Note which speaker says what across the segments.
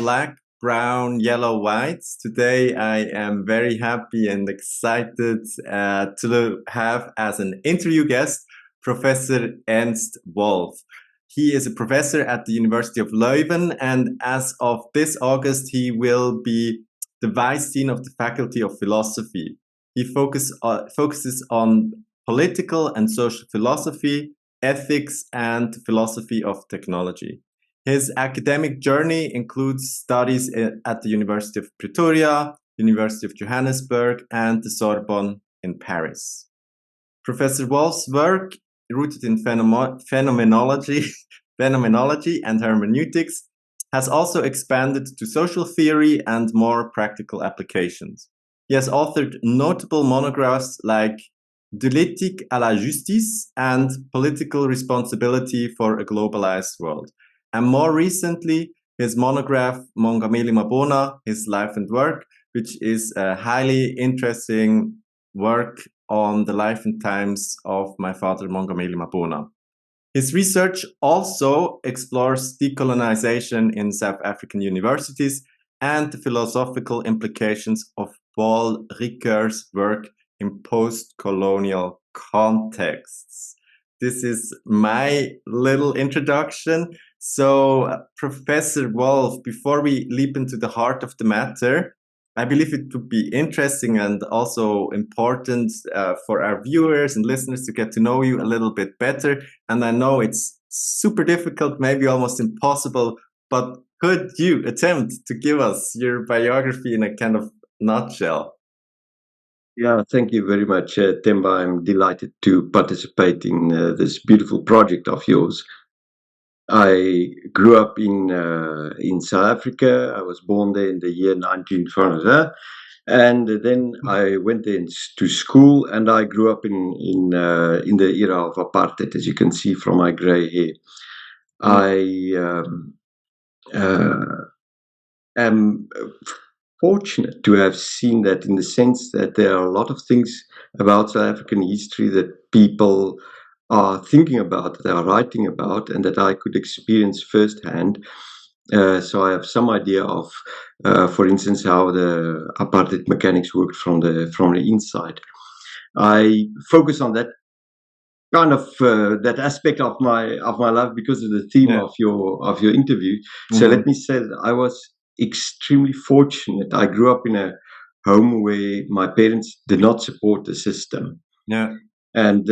Speaker 1: black, brown, yellow, white. Today I am very happy and excited to have as an interview guest Professor Ernst Wolff. He is a professor at the University of Leuven, and as of this August, he will be the Vice Dean of the Faculty of Philosophy. He focuses on political and social philosophy, ethics, and philosophy of technology. His academic journey includes studies at the University of Pretoria, University of Johannesburg, and the Sorbonne in Paris. Professor Wolff's work, rooted in phenomenology and hermeneutics, has also expanded to social theory and more practical applications. He has authored notable monographs like De l'éthique à la justice and Political Responsibility for a Globalized World. And more recently, his monograph, Mongameli Mabona, His Life and Work, which is a highly interesting work on the life and times of my father, Mongameli Mabona. His research also explores decolonization in South African universities and the philosophical implications of Paul Ricoeur's work in post-colonial contexts. This is my little introduction. So, Professor Wolff, before we leap into the heart of the matter, I believe it would be interesting and also important for our viewers and listeners to get to know you a little bit better. And I know it's super difficult, maybe almost impossible, but could you attempt to give us your biography in a kind of nutshell?
Speaker 2: Yeah, thank you very much, Temba. I'm delighted to participate in this beautiful project of yours. I grew up in South Africa. I was born there in the year 1900, and then I went there to school, and I grew up in the era of apartheid, as you can see from my grey hair. I am fortunate to have seen that, in the sense that there are a lot of things about South African history that people are thinking about, that they are writing about, and that I could experience firsthand. So I have some idea of, for instance, how the apartheid mechanics worked from the inside. I focus on that kind of that aspect of my life because of the theme of your interview. So let me say that I was extremely fortunate. I grew up in a home where my parents did not support the system. And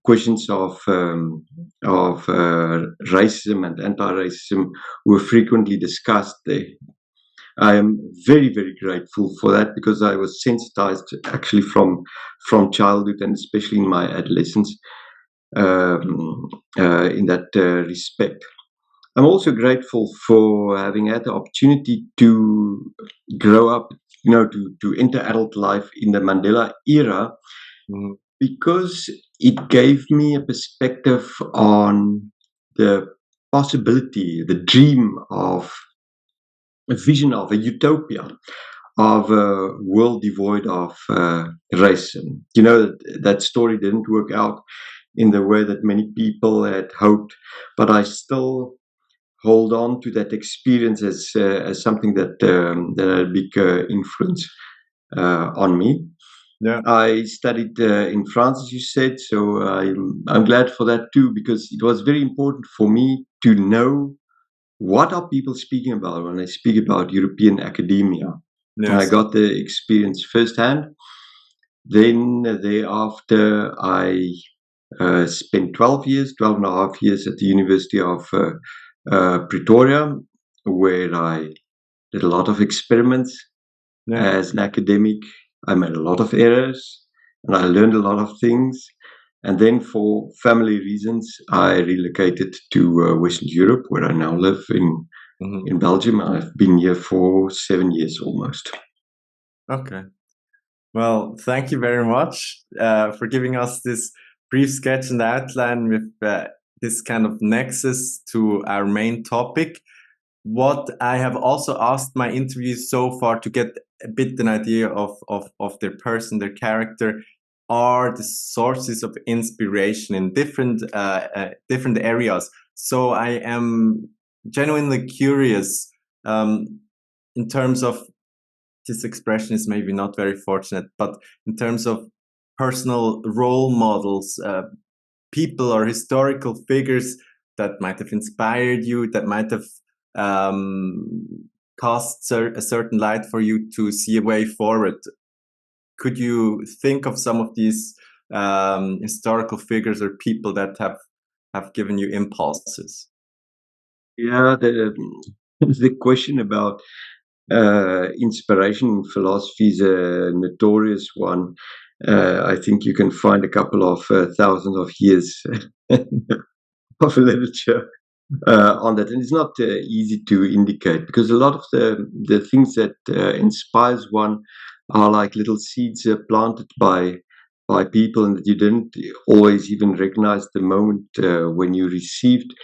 Speaker 2: questions of racism and anti-racism were frequently discussed there. I am very, very grateful for that, because I was sensitized actually from childhood, and especially in my adolescence, in that respect. I'm also grateful for having had the opportunity to grow up, to enter adult life in the Mandela era, because it gave me a perspective on the possibility, the dream of a vision of a utopia, of a world devoid of racism. That story didn't work out in the way that many people had hoped, but I still hold on to that experience as something that had a big influence on me. I studied in France, as you said, so I'm glad for that too, because it was very important for me to know what are people speaking about when they speak about European academia. I got the experience firsthand. Then thereafter, I spent 12 and a half years at the University of Pretoria, where I did a lot of experiments. As an academic, I made a lot of errors, and I learned a lot of things. And then, for family reasons, I relocated to Western Europe, where I now live in Belgium. I've been here for 7 years almost.
Speaker 1: Okay. Well, thank you very much for giving us this brief sketch and outline with this kind of nexus to our main topic. What I have also asked my interviews so far to get a bit an idea of their person, their character, are the sources of inspiration in different areas. So I am genuinely curious. in terms of, this expression is maybe not very fortunate, but in terms of personal role models, people or historical figures that might have inspired you, that might have cast a certain light for you to see a way forward. Could you think of some of these historical figures or people that have given you impulses?
Speaker 2: Yeah, the question about inspiration in philosophy is a notorious one. I think you can find a couple of thousands of years of literature on that, and it's not easy to indicate, because a lot of the things that inspires one are like little seeds planted by people, and that you didn't always even recognize the moment when you received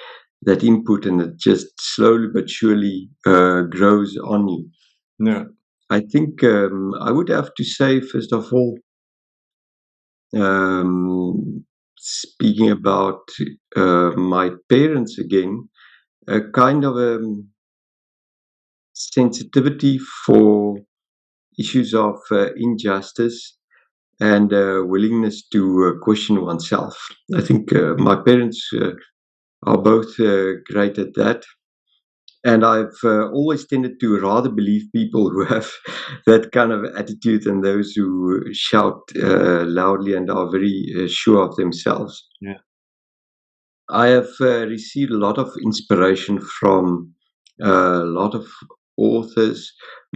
Speaker 2: that input, and it just slowly but surely grows on you.
Speaker 1: Yeah.
Speaker 2: I think I would have to say, first of all, speaking about my parents again, a kind of a sensitivity for issues of injustice and willingness to question oneself. I think my parents are both great at that. And I've always tended to rather believe people who have that kind of attitude than those who shout loudly and are very sure of themselves.
Speaker 1: Yeah.
Speaker 2: I have received a lot of inspiration from a lot of authors,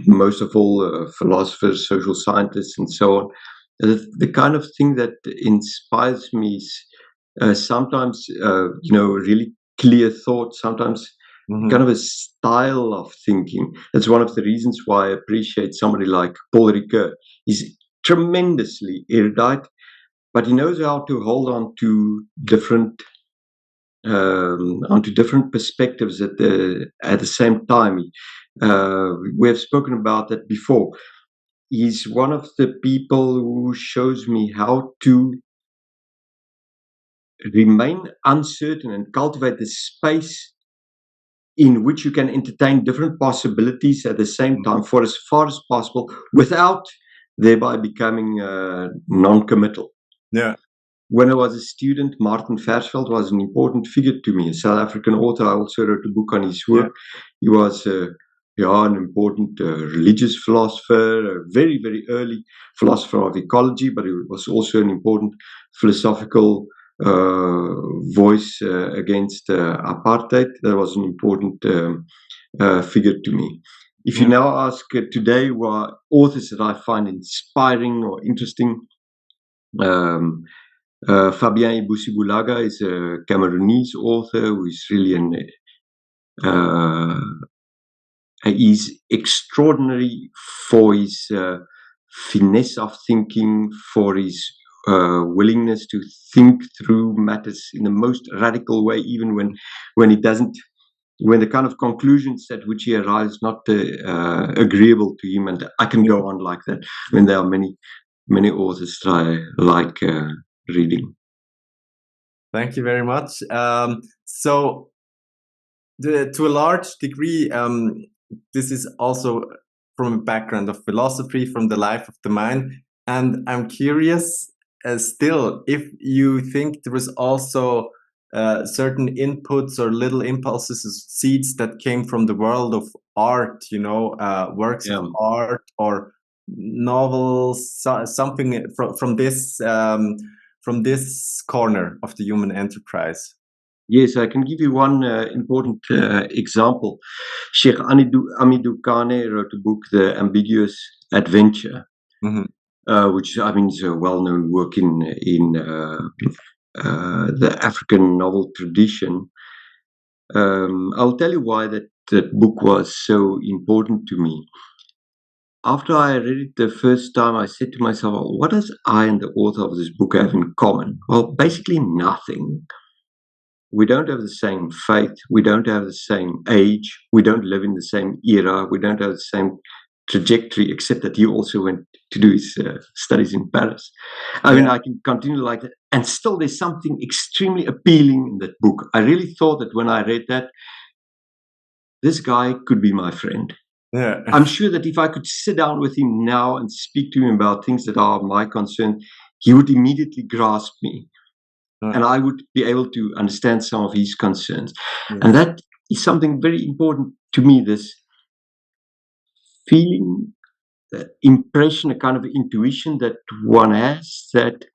Speaker 2: most of all philosophers, social scientists, and so on. The kind of thing that inspires me is sometimes, really clear thoughts, sometimes kind of a style of thinking. That's one of the reasons why I appreciate somebody like Paul Ricoeur. He's tremendously erudite, but he knows how to hold on to different onto different perspectives at the same time. We have spoken about that before. He's one of the people who shows me how to remain uncertain and cultivate the space in which you can entertain different possibilities at the same time for as far as possible, without thereby becoming non-committal.
Speaker 1: Yeah.
Speaker 2: When I was a student, Martin Versveld was an important figure to me, a South African author. I also wrote a book on his work. Yeah. He was an important religious philosopher, a very, very early philosopher of ecology, but he was also an important philosophical voice against apartheid. That was an important figure to me. If you now ask today what authors that I find inspiring or interesting, Fabien Ibusibulaga is a Cameroonese author who is really he's extraordinary for his finesse of thinking, for his willingness to think through matters in the most radical way, even when the kind of conclusions at which he arrives not agreeable to him. And I can go on like that. I mean, there are many authors that I like reading.
Speaker 1: Thank you very much. So, to a large degree, this is also from a background of philosophy, from the life of the mind. And I'm curious still if you think there was also certain inputs or little impulses, seeds that came from the world of art, works of art or novels, something from this corner of the human enterprise.
Speaker 2: Yes, I can give you one important example. Sheikh Amidou Kane wrote a book, The Ambiguous Adventure, which I mean is a well-known work in the African novel tradition. I'll tell you why that book was so important to me. After I read it the first time, I said to myself, well, what does I and the author of this book have in common? Well, basically nothing. We don't have the same faith. We don't have the same age. We don't live in the same era. We don't have the same trajectory, except that he also went to do his studies in Paris. I mean, I can continue like that. And still, there's something extremely appealing in that book. I really thought that when I read that, this guy could be my friend.
Speaker 1: Yeah.
Speaker 2: I'm sure that if I could sit down with him now and speak to him about things that are my concern, he would immediately grasp me, and I would be able to understand some of his concerns. And that is something very important to me, this feeling, the impression, a kind of intuition that one has that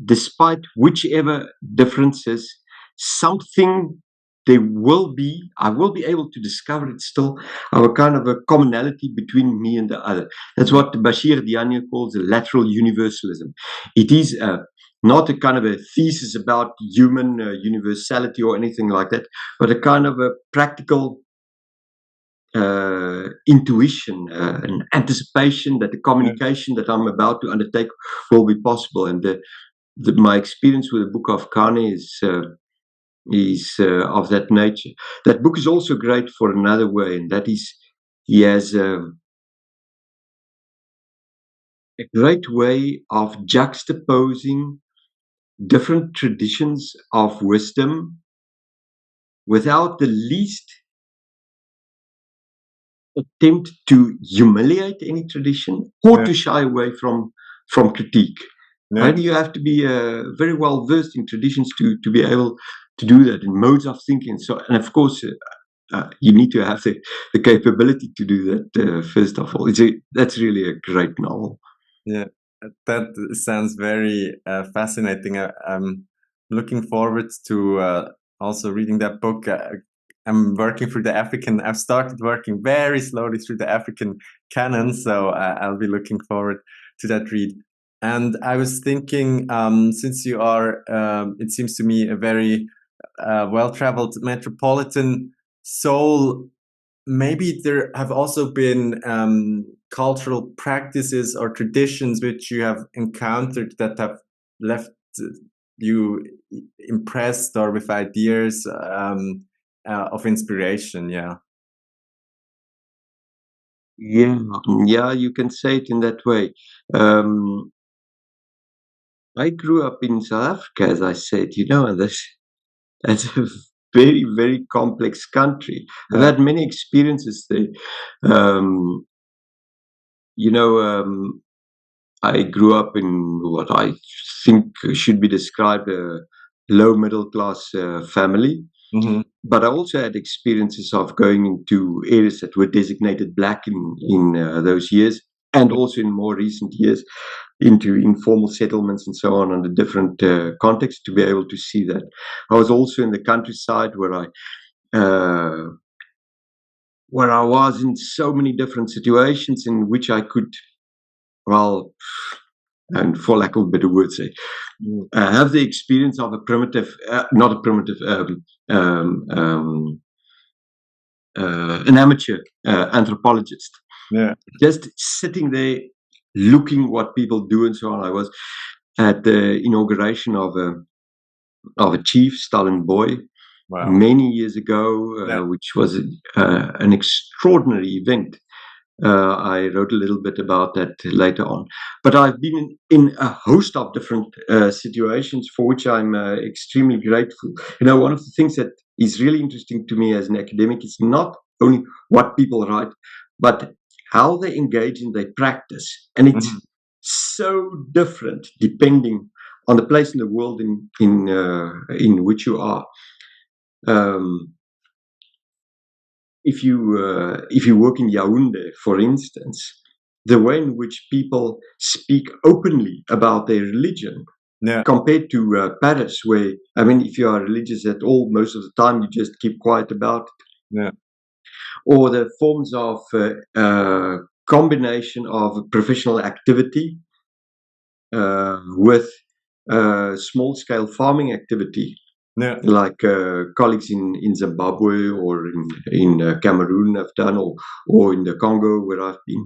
Speaker 2: despite whichever differences, something I will be able to discover it still, a kind of a commonality between me and the other. That's what Bashir Diagne calls a lateral universalism. It is not a kind of a thesis about human universality or anything like that, but a kind of a practical intuition, an anticipation that the communication that I'm about to undertake will be possible. And my experience with the Book of Kane is of that nature. That book is also great for another way, and that is he has a great way of juxtaposing different traditions of wisdom without the least attempt to humiliate any tradition or to shy away from critique. Right? You have to be very well versed in traditions to be able to do that, in modes of thinking. And of course, you need to have the capability to do that. First of all, that's really a great novel.
Speaker 1: Yeah, that sounds very fascinating. I'm looking forward to also reading that book. I'm working through the African. I've started working very slowly through the African canon, so I'll be looking forward to that read. And I was thinking, since you are, it seems to me, a very well-traveled metropolitan soul, maybe there have also been cultural practices or traditions which you have encountered that have left you impressed or with ideas of inspiration.
Speaker 2: Yeah, you can say it in that way. I grew up in South Africa, as I said, and that's a very, very complex country. I've had many experiences there. I grew up in what I think should be described a low middle class family. But I also had experiences of going into areas that were designated black in those years, and also in more recent years into informal settlements and so on under different contexts to be able to see that. I was also in the countryside where I was in so many different situations in which I could, well, and for lack of a better word, say, have the experience of a primitive, not a primitive, an amateur anthropologist.
Speaker 1: Yeah.
Speaker 2: Just sitting there, looking what people do and so on. I was at the inauguration of a chief, Stalin Boy, many years ago, which was an extraordinary event. I wrote a little bit about that later on. But I've been in a host of different situations for which I'm extremely grateful. One of the things that is really interesting to me as an academic is not only what people write, but how they engage in their practice. And it's so different depending on the place in the world in which you are. If you work in Yaoundé, for instance, the way in which people speak openly about their religion, compared to Paris, where, if you are religious at all, most of the time you just keep quiet about it. Or the forms of combination of professional activity with small-scale farming activity. Like colleagues in Zimbabwe or in Cameroon have done, or in the Congo where I've been.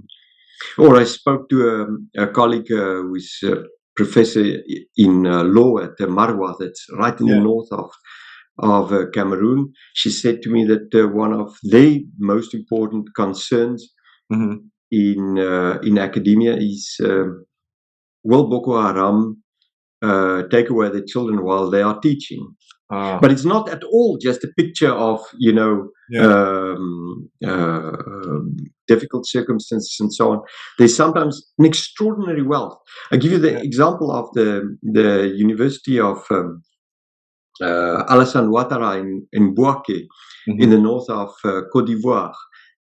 Speaker 2: Or I spoke to a colleague who is a professor in law at Marwa, that's right in the north of Cameroon. She said to me that one of their most important concerns in academia is will Boko Haram take away their children while they are teaching? But it's not at all just a picture of, difficult circumstances and so on. There's sometimes an extraordinary wealth. I give you the example of the University of Alassane Ouattara in Bouaké, in the north of Côte d'Ivoire.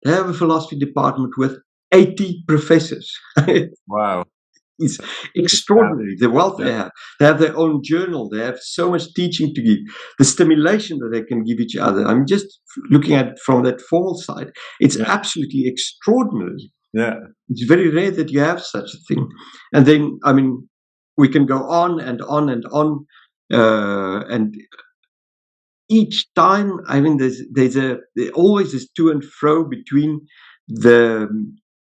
Speaker 2: They have a philosophy department with 80 professors.
Speaker 1: Wow.
Speaker 2: It's extraordinary, the wealth they have. They have their own journal. They have so much teaching to give. The stimulation that they can give each other. I'm just looking at it from that formal side. It's absolutely extraordinary.
Speaker 1: Yeah.
Speaker 2: It's very rare that you have such a thing. And then, I mean, we can go on and on and on. And each time, I mean, there's always this to and fro between the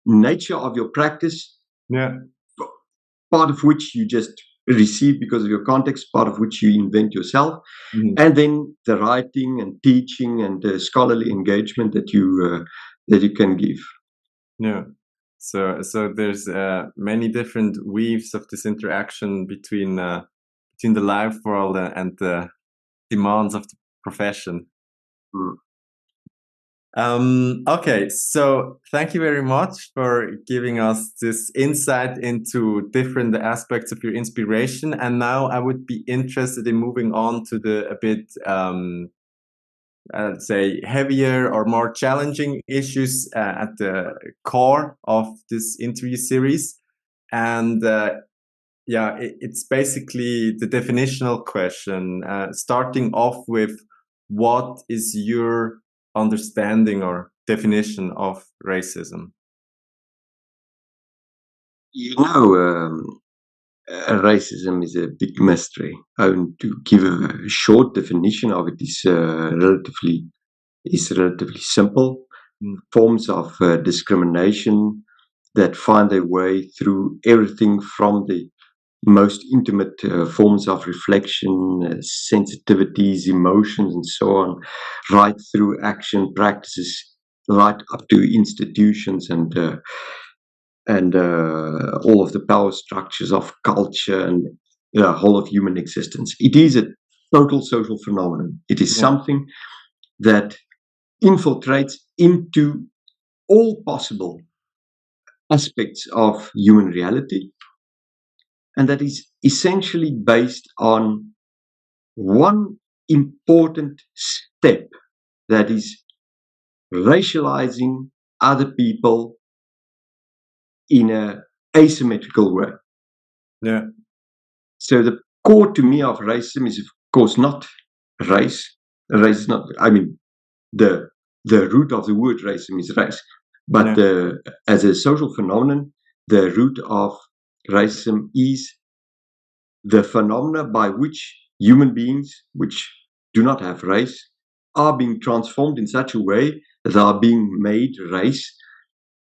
Speaker 2: nature of your practice, part of which you just receive because of your context, part of which you invent yourself, and then the writing and teaching and the scholarly engagement that you can give.
Speaker 1: Yeah. So there's many different weaves of this interaction between the life world and the demands of the profession. Okay, so thank you very much for giving us this insight into different aspects of your inspiration. And now I would be interested in moving on to the a bit, I'd say, heavier or more challenging issues at the core of this interview series. And it's basically the definitional question, starting off with what is your understanding or definition of racism?
Speaker 2: Racism is a big mystery. To give a short definition of it is relatively simple. Forms of discrimination that find their way through everything from the most intimate forms of reflection, sensitivities, emotions, and so on, right through action practices, right up to institutions and all of the power structures of culture and the whole of human existence. It is a total social phenomenon. It is something that infiltrates into all possible aspects of human reality, and that is essentially based on one important step, that is racializing other people in an asymmetrical way.
Speaker 1: Yeah.
Speaker 2: So the core to me of racism is, of course, not race. Race is not, I mean, the root of the word racism is race. But as a social phenomenon, the root of racism is the phenomena by which human beings, which do not have race, are being transformed in such a way that they are being made race.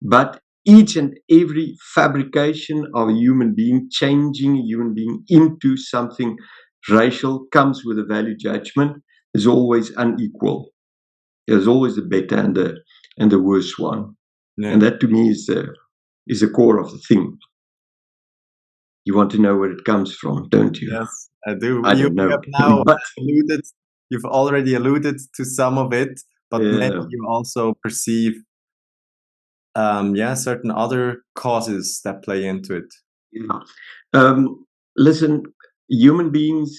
Speaker 2: But each and every fabrication of a human being, changing a human being into something racial, comes with a value judgment, is always unequal. There's always the better and the worse one. And that to me is the core of the thing. You want to know where it comes from, don't you?
Speaker 1: Yes, I do.
Speaker 2: I don't know.
Speaker 1: Have now you've already alluded to some of it, but maybe you also perceive certain other causes that play into it.
Speaker 2: Listen, human beings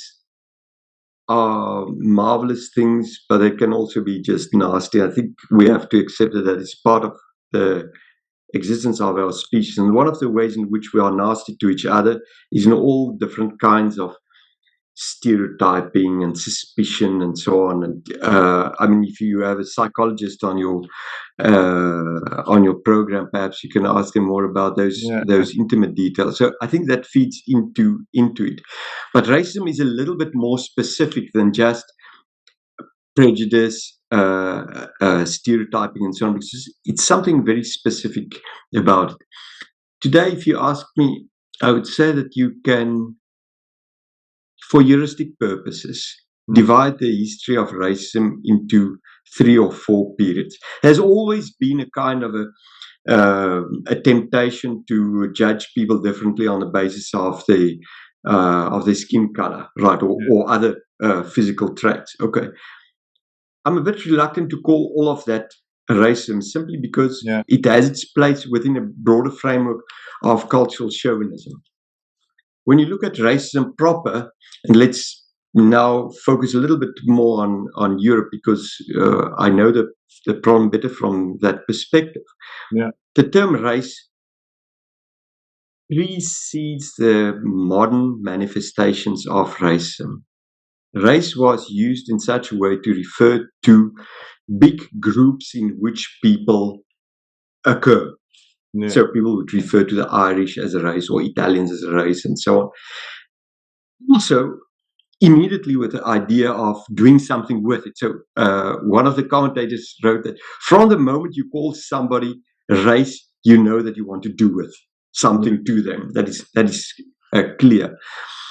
Speaker 2: are marvelous things, but they can also be just nasty. I think we have to accept that it's part of the existence of our species. And one of the ways in which we are nasty to each other is in all different kinds of stereotyping and suspicion and so on. And I mean, if you have a psychologist on your program, perhaps you can ask them more about those intimate details. So I think that feeds into it. But racism is a little bit more specific than just prejudice, stereotyping, and so on, because it's something very specific about it. Today, if you ask me, I would say that you can, for heuristic purposes, divide the history of racism into 3 or 4 periods. There's always been a kind of a temptation to judge people differently on the basis of the of their skin color, right, or other physical traits. Okay, I'm a bit reluctant to call all of that racism simply because it has its place within a broader framework of cultural chauvinism. When you look at racism proper, and let's now focus a little bit more on Europe because I know the problem better from that perspective.
Speaker 1: Yeah.
Speaker 2: The term race precedes the modern manifestations of racism. Race was used in such a way to refer to big groups in which people occur.
Speaker 1: Yeah.
Speaker 2: So people would refer to the Irish as a race or Italians as a race and so on. Also, immediately with the idea of doing something with it. So one of the commentators wrote that from the moment you call somebody race, you know that you want to do with something to them. That is clear.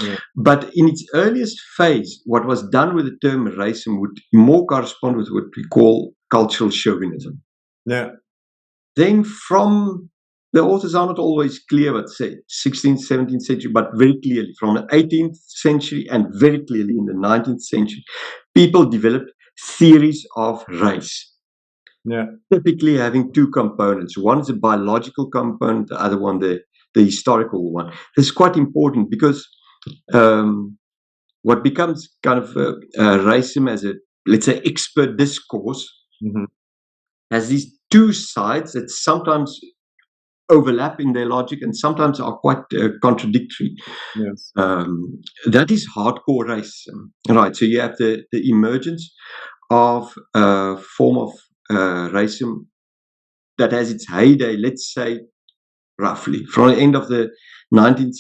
Speaker 1: Yeah.
Speaker 2: But in its earliest phase, what was done with the term racism would more correspond with what we call cultural chauvinism.
Speaker 1: Yeah.
Speaker 2: Then from the authors are not always clear what say 16th, 17th century, but very clearly from the 18th century and very clearly in the 19th century, people developed theories of race.
Speaker 1: Yeah.
Speaker 2: Typically having two components. One is a biological component, the other one the historical one. This is quite important because what becomes kind of racism as a, let's say, expert discourse has these two sides that sometimes overlap in their logic and sometimes are quite contradictory.
Speaker 1: Yes.
Speaker 2: That is hardcore racism, right? So you have the emergence of a form of racism that has its heyday, let's say, roughly from the end of the 19th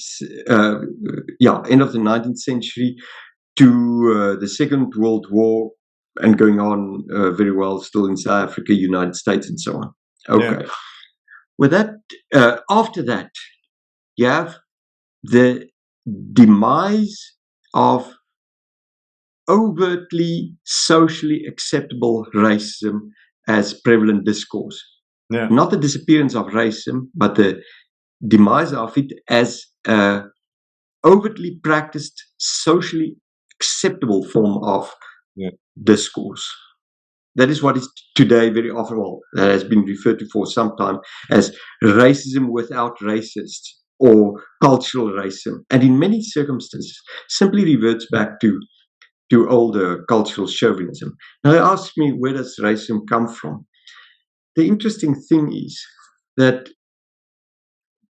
Speaker 2: century to the Second World War and going on very well still in South Africa, United States, and so on. Okay.
Speaker 1: Yeah.
Speaker 2: With that, after that, you have the demise of overtly socially acceptable racism as prevalent discourse.
Speaker 1: Yeah.
Speaker 2: Not the disappearance of racism, but the demise of it as overtly practiced, socially acceptable form of discourse. That is what is today very often, that has been referred to for some time as racism without racists or cultural racism. And in many circumstances, simply reverts back to older cultural chauvinism. Now, you ask me, where does racism come from? The interesting thing is that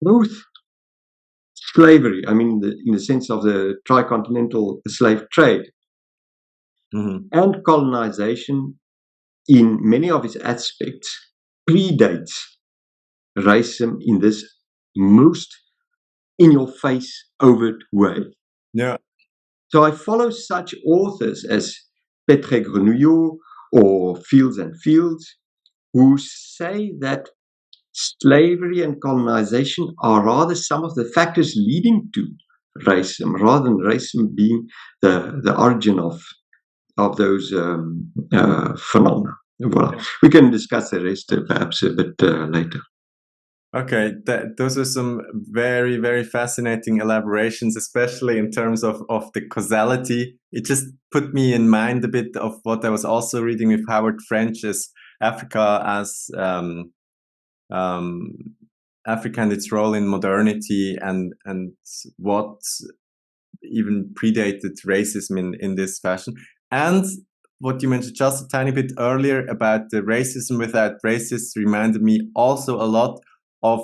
Speaker 2: both slavery, I mean, in the sense of the tricontinental slave trade, and colonization, in many of its aspects, predates racism in this most in-your-face, overt way.
Speaker 1: Yeah.
Speaker 2: So I follow such authors as Petre Grenouillot or Fields and Fields, who say that slavery and colonization are rather some of the factors leading to racism, rather than racism being the origin of those phenomena. Well, we can discuss the rest perhaps a bit later.
Speaker 1: Okay, those are some very, very fascinating elaborations, especially in terms of the causality. It just put me in mind a bit of what I was also reading with Howard French's Africa as Africa and its role in modernity, and what even predated racism in this fashion. And what you mentioned just a tiny bit earlier about the racism without racists reminded me also a lot of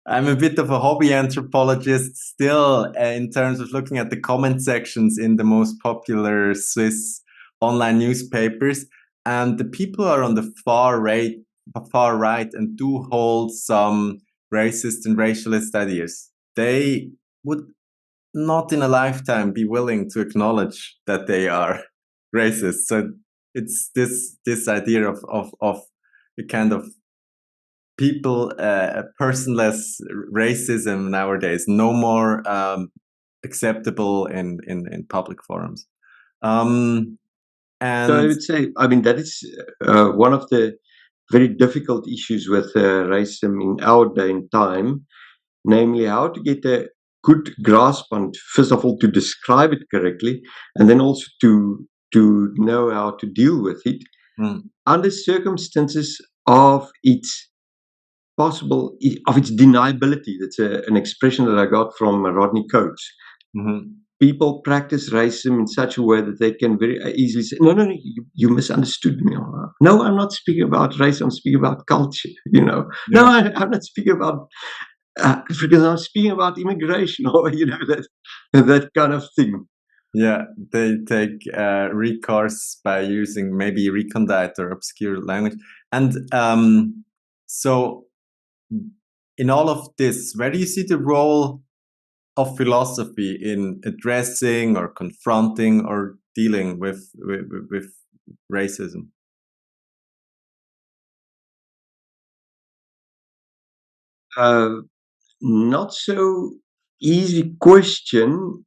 Speaker 1: I'm a bit of a hobby anthropologist still in terms of looking at the comment sections in the most popular Swiss online newspapers, and the people are on the far right and do hold some racist and racialist ideas. They would not in a lifetime be willing to acknowledge that they are racist. So it's this idea of a kind of people personless racism nowadays, no more acceptable in public forums. And
Speaker 2: so I would say, I mean, that is one of the very difficult issues with racism in our day and time, namely how to get a good grasp on, first of all, to describe it correctly, and then also to know how to deal with it under circumstances of its deniability. That's an expression that I got from Rodney Coates. People practice racism in such a way that they can very easily say, no, you misunderstood me. No, I'm not speaking about race, I'm speaking about culture, No, I'm not speaking about because I'm speaking about immigration or, that kind of thing.
Speaker 1: Yeah, they take recourse by using maybe recondite or obscure language. And so in all of this, where do you see the role of philosophy in addressing or confronting or dealing with racism?
Speaker 2: Not so easy question,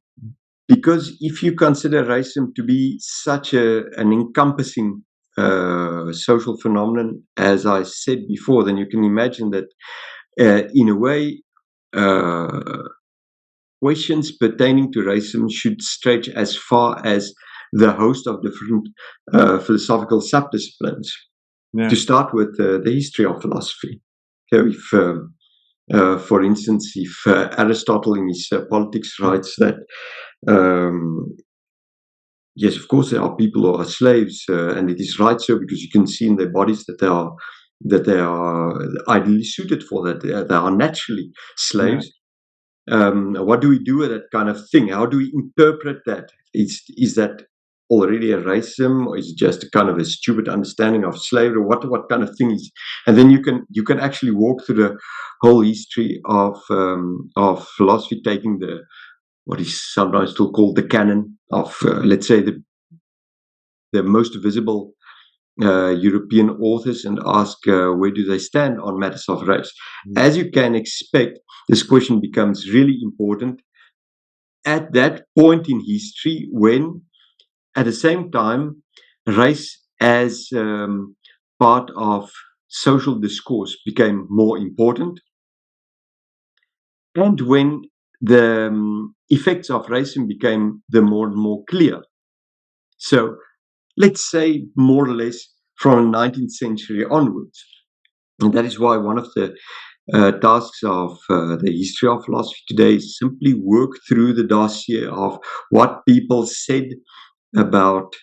Speaker 2: because if you consider racism to be such an encompassing social phenomenon, as I said before, then you can imagine that in a way, questions pertaining to racism should stretch as far as the host of different philosophical subdisciplines. Yeah. To start with the history of philosophy. So if, for instance, if Aristotle in his Politics writes that, yes, of course, there are people who are slaves, and it is right so, because you can see in their bodies that they are ideally suited for that. They are naturally slaves. Yeah. What do we do with that kind of thing? How do we interpret that? Is that already a racism, or is it just a kind of a stupid understanding of slavery? What kind of thing is? And then you can actually walk through the whole history of philosophy, taking what is sometimes still called the canon of, let's say, the most visible European authors, and ask where do they stand on matters of race. As you can expect, this question becomes really important at that point in history, when at the same time race as part of social discourse became more important, and when the effects of racism became the more and more clear. So let's say more or less from the 19th century onwards. And that is why one of the tasks of the history of philosophy today is simply work through the dossier of what people said about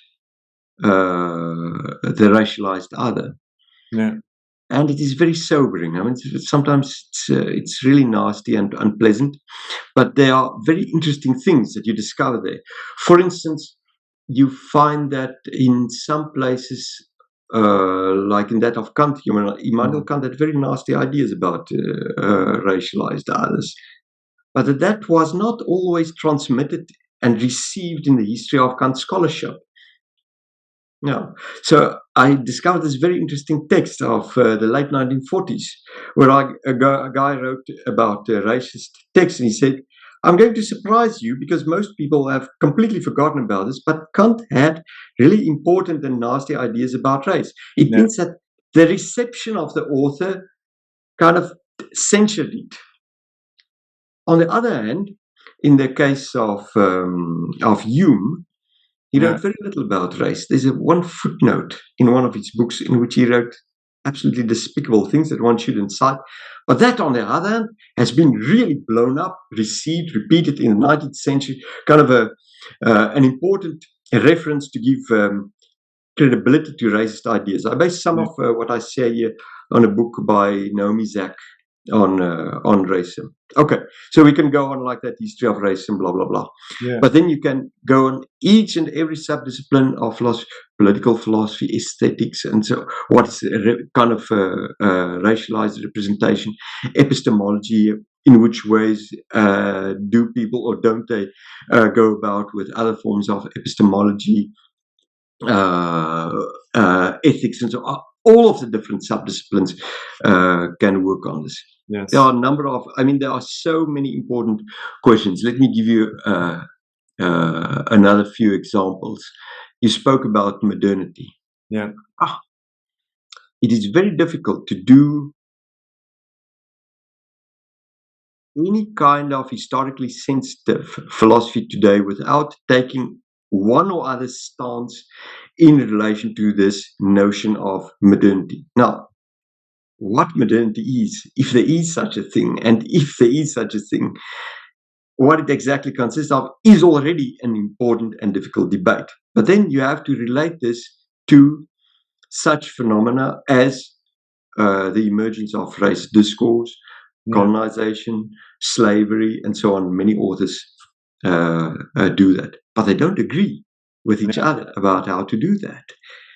Speaker 2: the racialized other. Yeah. And it is very sobering. I mean, sometimes it's really nasty and unpleasant, but there are very interesting things that you discover there. For instance, you find that in some places, like in that of Kant, Immanuel Kant had very nasty ideas about racialized others, but that was not always transmitted and received in the history of Kant scholarship. Yeah. So I discovered this very interesting text of the late 1940s, where a guy wrote about racist text, and he said, I'm going to surprise you, because most people have completely forgotten about this, but Kant had really important and nasty ideas about race. It means that the reception of the author kind of censored it. On the other hand, in the case of Hume, he wrote very little about race. There's one footnote in one of his books in which he wrote absolutely despicable things that one shouldn't cite. But that, on the other hand, has been really blown up, received, repeated in the 19th century, kind of an important reference to give credibility to racist ideas. I base some of what I say here on a book by Naomi Zak on racism. Okay, so we can go on like that, history of racism, blah blah blah. Yeah. But then you can go on each and every subdiscipline of philosophy, political philosophy, aesthetics, and so what is kind of racialized representation, epistemology. In which ways do people, or don't they, go about with other forms of epistemology, ethics, and so on. All of the different subdisciplines can work on this. Yes. There are a number of, there are so many important questions. Let me give you another few examples. You spoke about modernity. Yeah. It is very difficult to do any kind of historically sensitive philosophy today without taking one or other stance in relation to this notion of modernity. Now, what modernity is, if there is such a thing, and if there is such a thing, what it exactly consists of is already an important and difficult debate. But then you have to relate this to such phenomena as the emergence of race discourse, colonization, slavery, and so on. Many authors do that, but they don't agree with each other about how to do that.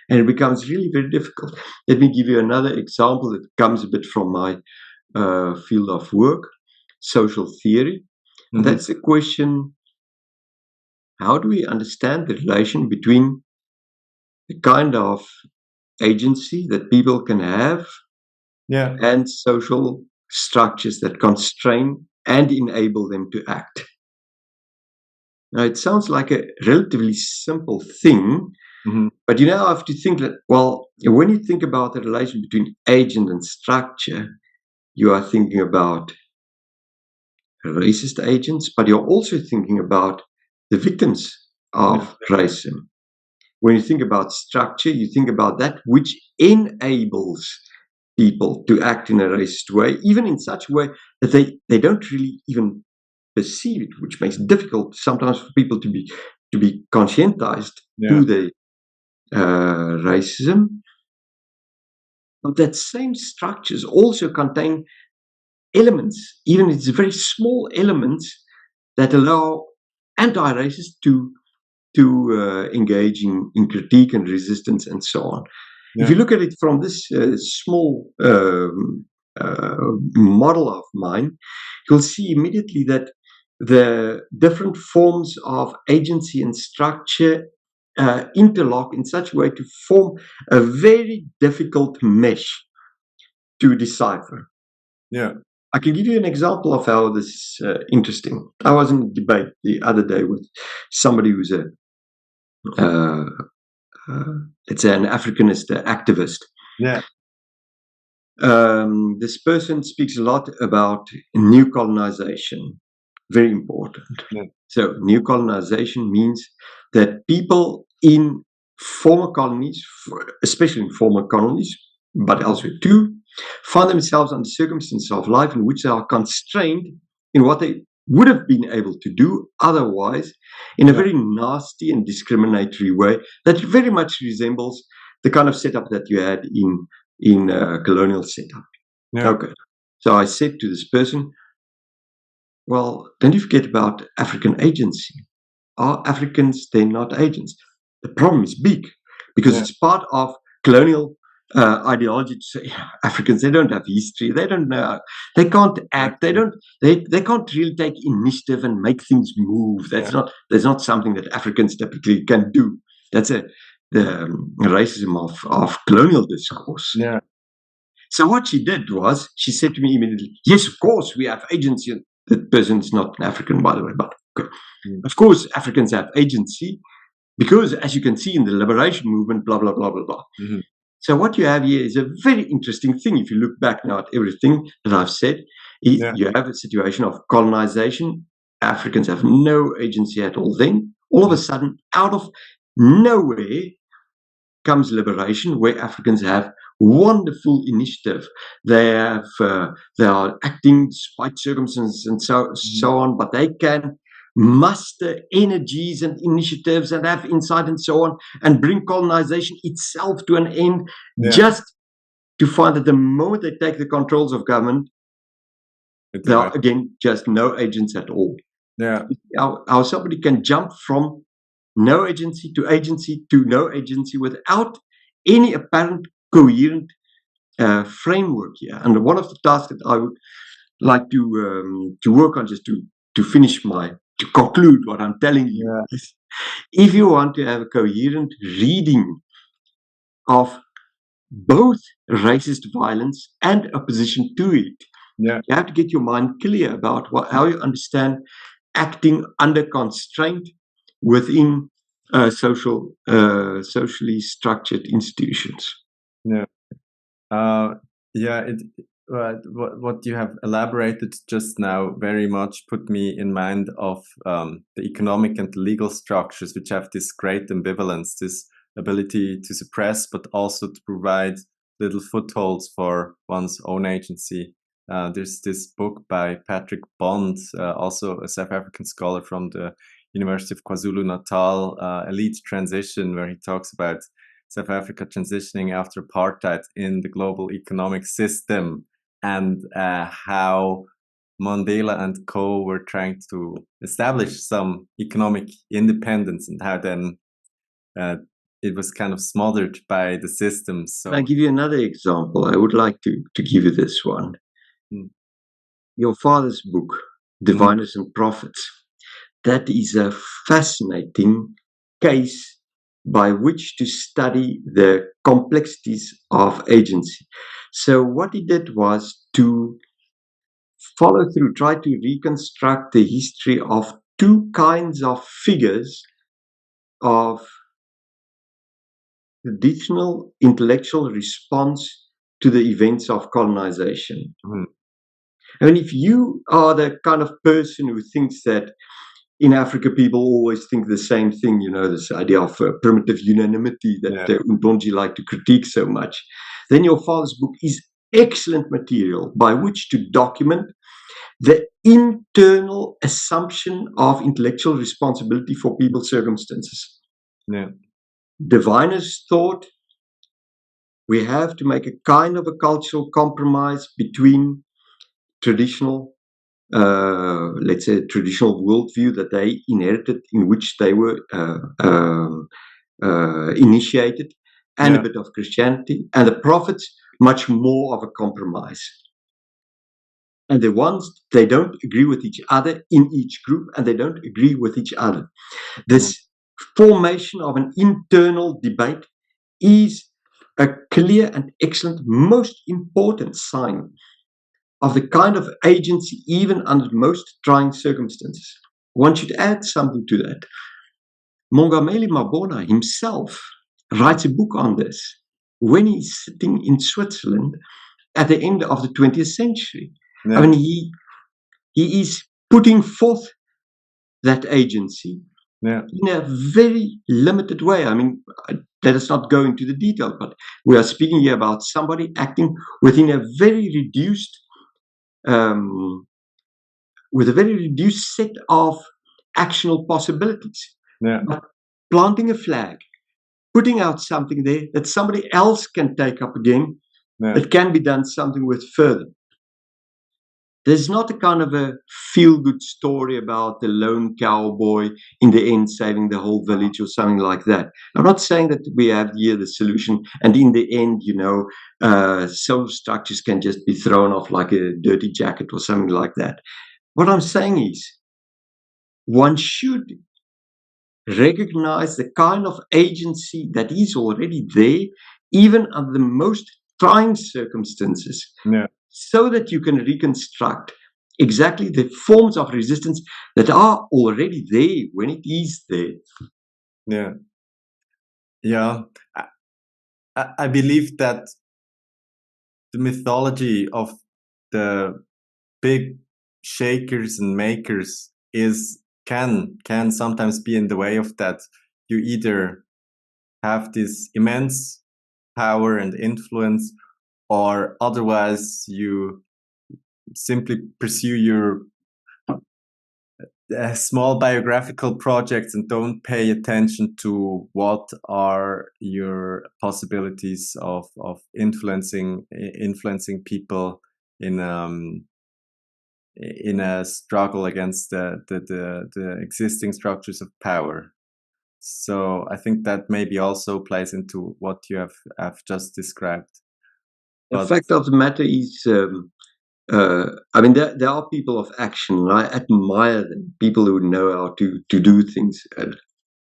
Speaker 2: And it becomes really very difficult. Let me give you another example that comes a bit from my field of work, social theory. And that's the question, how do we understand the relation between the kind of agency that people can have and social structures that constrain and enable them to act? Now, it sounds like a relatively simple thing, but you now have to think that, well, when you think about the relation between agent and structure, you are thinking about racist agents, but you're also thinking about the victims of racism. When you think about structure, you think about that which enables people to act in a racist way, even in such a way that they don't really even perceive it, which makes it difficult sometimes for people to be conscientized to the racism. But that same structures also contain elements, even it's very small elements, that allow anti-racists to engage in critique and resistance and so on. If you look at it from this small model of mine, you'll see immediately that the different forms of agency and structure interlock in such a way to form a very difficult mesh to decipher. I can give you an example of how this is interesting. I was in a debate the other day with somebody who's let's say an Africanist activist. This person speaks a lot about new colonization. Very important. So new colonization means that people in former colonies, especially in former colonies, but elsewhere too, find themselves under circumstances of life in which they are constrained in what they would have been able to do otherwise in a very nasty and discriminatory way that very much resembles the kind of setup that you had in colonial setup. Okay. So I said to this person, well, don't you forget about African agency. Are Africans then not agents? The problem is big because it's part of colonial ideology to say Africans, they don't have history, they don't know, they can't act, they can't really take initiative and make things move. That's not something that Africans typically can do. That's the racism of colonial discourse. So what she did was she said to me immediately, yes, of course we have agency. That person is not an African, by the way, but okay. Of course Africans have agency because, as you can see in the liberation movement, blah, blah, blah, blah, blah. So what you have here is a very interesting thing. If you look back now at everything that I've said, you have a situation of colonization. Africans have no agency at all. Then, all of a sudden, out of nowhere comes liberation, where Africans have wonderful initiative. They are acting despite circumstances and so on, but they can muster energies and initiatives and have insight and so on, and bring colonization itself to an end, just to find that the moment they take the controls of government, there are again just no agents at all. How somebody can jump from no agency to no agency without any apparent coherent framework here. And one of the tasks that I would like to work on, just to conclude what I'm telling you, is if you want to have a coherent reading of both racist violence and opposition to it, you have to get your mind clear about how you understand acting under constraint within socially structured institutions.
Speaker 1: what you have elaborated just now very much put me in mind of the economic and legal structures, which have this great ambivalence, this ability to suppress, but also to provide little footholds for one's own agency. There's this book by Patrick Bond, also a South African scholar from the University of KwaZulu-Natal, Elite Transition, where he talks about South Africa transitioning after apartheid in the global economic system, and how Mandela and co were trying to establish some economic independence, and how then it was kind of smothered by the system. So
Speaker 2: I'll give you another example. I would like to give you this one. Your father's book, Diviners and Prophets, that is a fascinating case by which to study the complexities of agency. So what he did was to follow through, try to reconstruct the history of two kinds of figures of traditional intellectual response to the events of colonization. I mean, if you are the kind of person who thinks that in Africa people always think the same thing, this idea of primitive unanimity that Ndonji like to critique so much, then your father's book is excellent material by which to document the internal assumption of intellectual responsibility for people's circumstances. Diviners thought we have to make a kind of a cultural compromise between traditional, let's say, traditional worldview that they inherited, in which they were initiated, and a bit of Christianity, and the prophets, much more of a compromise. And the ones, they don't agree with each other in each group, and they don't agree with each other. This formation of an internal debate is a clear and excellent, most important sign of the kind of agency, even under the most trying circumstances. One should add something to that. Mongameli Mabona himself writes a book on this when he's sitting in Switzerland at the end of the 20th century. I mean, he is putting forth that agency in a very limited way. I mean, let us not go into the detail, but we are speaking here about somebody acting within a very reduced with a very reduced set of actional possibilities. But planting a flag, putting out something there that somebody else can take up again, it can be done something with further. There's not a kind of a feel-good story about the lone cowboy in the end saving the whole village or something like that. I'm not saying that we have here the solution, and in the end, social structures can just be thrown off like a dirty jacket or something like that. What I'm saying is, one should recognize the kind of agency that is already there, even under the most trying circumstances. So that you can reconstruct exactly the forms of resistance that are already there when it is there.
Speaker 1: I believe that the mythology of the big shakers and makers can sometimes be in the way of that. You either have this immense power and influence, or otherwise you simply pursue your small biographical projects and don't pay attention to what are your possibilities of influencing people in a struggle against the existing structures of power. So I think that maybe also plays into what you have just described.
Speaker 2: The fact of the matter is, I mean, there are people of action, and I admire them, people who know how to do things.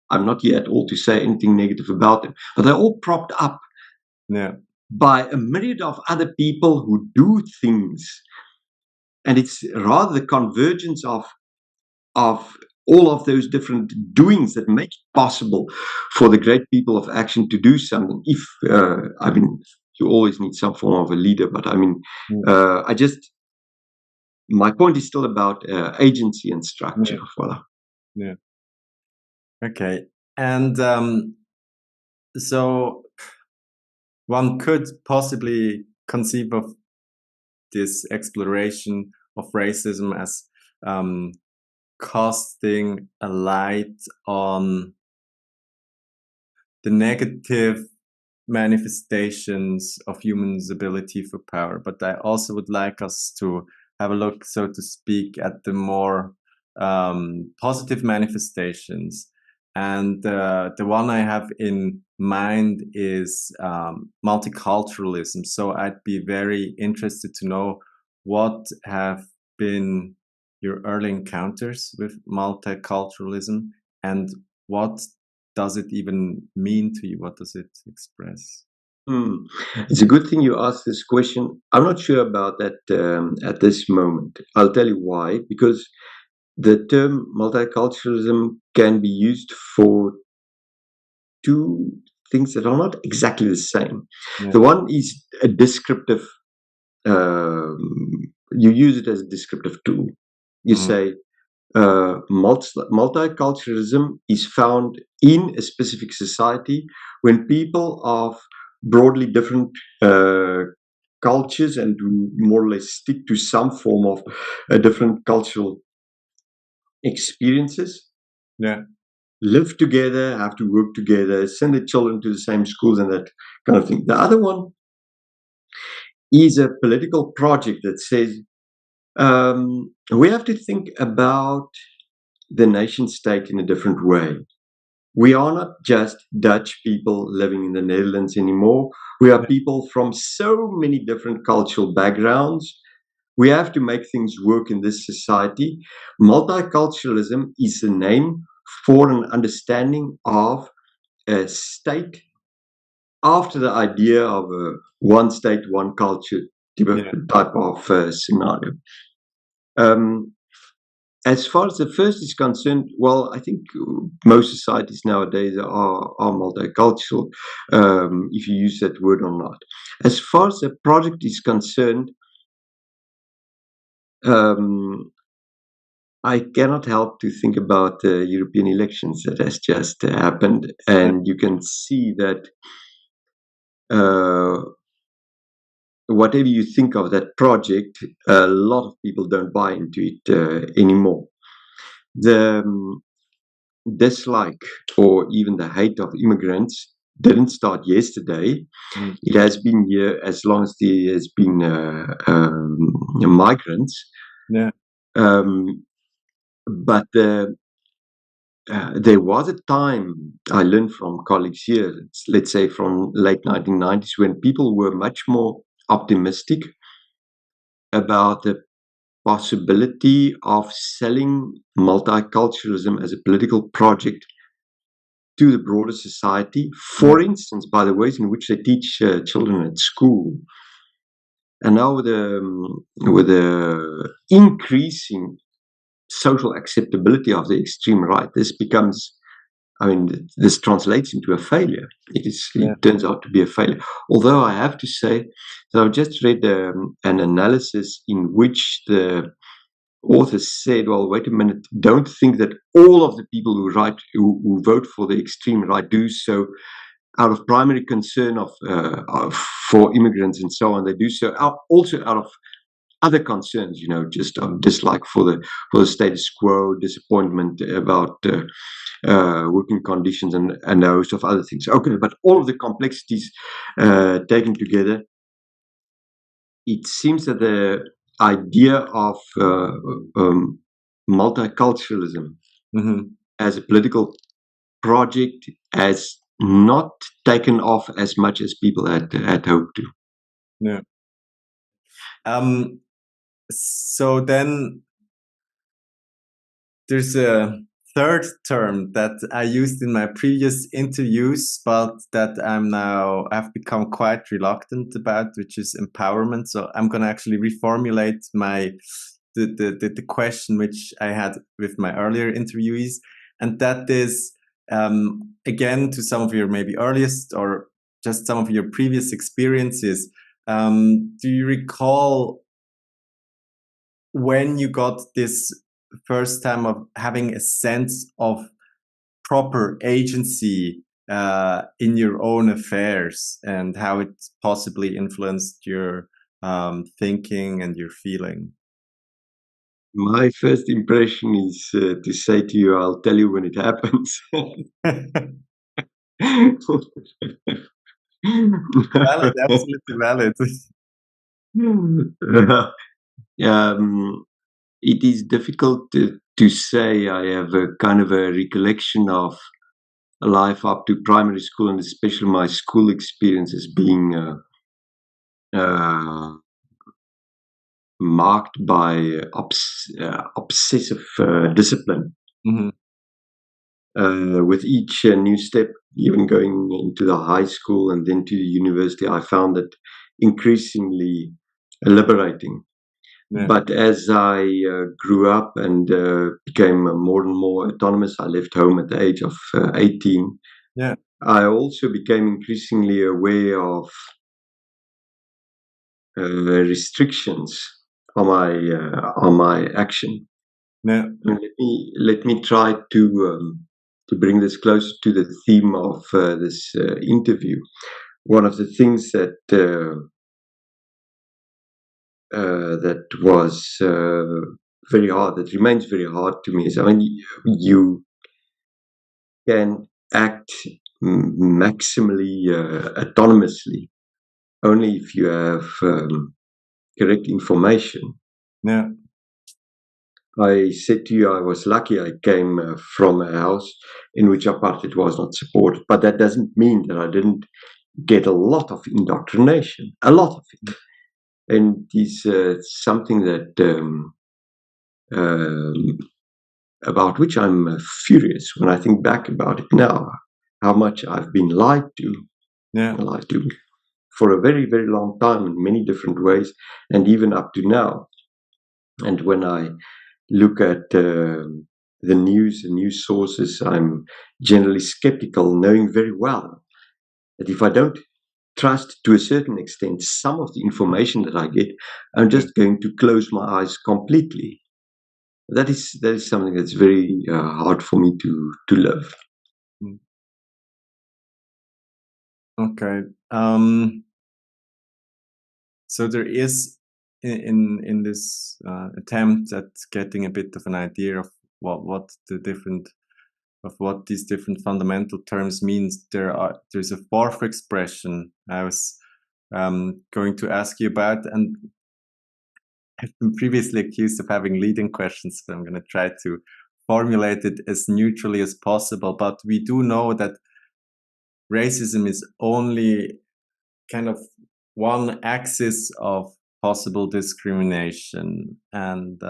Speaker 2: I'm not here at all to say anything negative about them, but they're all propped up by a myriad of other people who do things. And it's rather the convergence of all of those different doings that make it possible for the great people of action to do something. If, I mean, you always need some form of a leader. But I mean, my point is still about agency and structure. Voilà.
Speaker 1: Yeah. Okay. And so one could possibly conceive of this exploration of racism as casting a light on the negative manifestations of humans' ability for power. But I also would like us to have a look, so to speak, at the more positive manifestations. And the one I have in mind is multiculturalism. So I'd be very interested to know what have been your early encounters with multiculturalism, and what does it even mean to you? What does it express?
Speaker 2: It's a good thing you asked this question. I'm not sure about that at this moment. I'll tell you why. Because the term multiculturalism can be used for two things that are not exactly the same.
Speaker 1: Yeah.
Speaker 2: The one is a descriptive. You use it as a descriptive tool. You say multiculturalism is found in a specific society when people of broadly different cultures and who more or less stick to some form of different cultural experiences live together, have to work together, send their children to the same schools and that kind of thing. The other one is a political project that says we have to think about the nation state in a different way. We are not just Dutch people living in the Netherlands anymore. We are people from so many different cultural backgrounds. We have to make things work in this society. Multiculturalism is the name for an understanding of a state after the idea of a one state, one culture type of scenario. As far as the first is concerned, well, I think most societies nowadays are multicultural, if you use that word or not. As far as the project is concerned, I cannot help to think about the European elections that has just happened, and you can see that whatever you think of that project, a lot of people don't buy into it anymore. The dislike or even the hate of immigrants didn't start yesterday. It has been here as long as there has been migrants. But there was a time, I learned from colleagues here, let's say from late 1990s, when people were much more optimistic about the possibility of selling multiculturalism as a political project to the broader society. For instance, by the ways in which they teach children at school. And now with the increasing social acceptability of the extreme right, this becomes, I mean, this translates into a failure. It turns out to be a failure. Although I have to say that I've just read an analysis in which the authors said, well, wait a minute, don't think that all of the people who vote for the extreme right do so out of primary concern for immigrants and so on. They do so also out of other concerns, just dislike for the status quo, disappointment about working conditions and a host of other things. Okay, but all of the complexities taken together, it seems that the idea of multiculturalism as a political project has not taken off as much as people had hoped to.
Speaker 1: Yeah. So then there's a third term that I used in my previous interviews, but that I've become quite reluctant about, which is empowerment. So I'm going to actually reformulate the question which I had with my earlier interviewees, and that is again to some of your maybe earliest or just some of your previous experiences. Do you recall when you got this first time of having a sense of proper agency in your own affairs, and how it possibly influenced your thinking and your feeling?
Speaker 2: My first impression is to say to you, I'll tell you when it happens.
Speaker 1: Valid, absolutely valid.
Speaker 2: It is difficult to say. I have a kind of a recollection of a life up to primary school, and especially my school experience as being marked by obsessive discipline.
Speaker 1: Mm-hmm.
Speaker 2: With each new step, even going into the high school and then to the university, I found it increasingly liberating.
Speaker 1: Yeah.
Speaker 2: But as I grew up and became more and more autonomous, I left home at the age of 18.
Speaker 1: Yeah.
Speaker 2: I also became increasingly aware of restrictions on my action.
Speaker 1: Yeah.
Speaker 2: Let me try to bring this closer to the theme of this interview. One of the things that that was very hard, that remains very hard to me, is, I mean, you can act maximally autonomously only if you have correct information.
Speaker 1: Yeah.
Speaker 2: I said to you, I was lucky I came from a house in which apartheid was not supported, but that doesn't mean that I didn't get a lot of indoctrination, a lot of it. And it's something that about which I'm furious when I think back about it now, how much I've been lied to.
Speaker 1: Yeah.
Speaker 2: Lied to for a very, very long time in many different ways, and even up to now. And when I look at the news sources, I'm generally skeptical, knowing very well that if I don't trust to a certain extent some of the information that I get, I'm just going to close my eyes completely. That is something that's very hard for me to live.
Speaker 1: Okay. So there is in this attempt at getting a bit of an idea of what these different fundamental terms means. There's a fourth expression I was going to ask you about, and I've been previously accused of having leading questions, but I'm going to try to formulate it as neutrally as possible. But we do know that racism is only kind of one axis of possible discrimination, and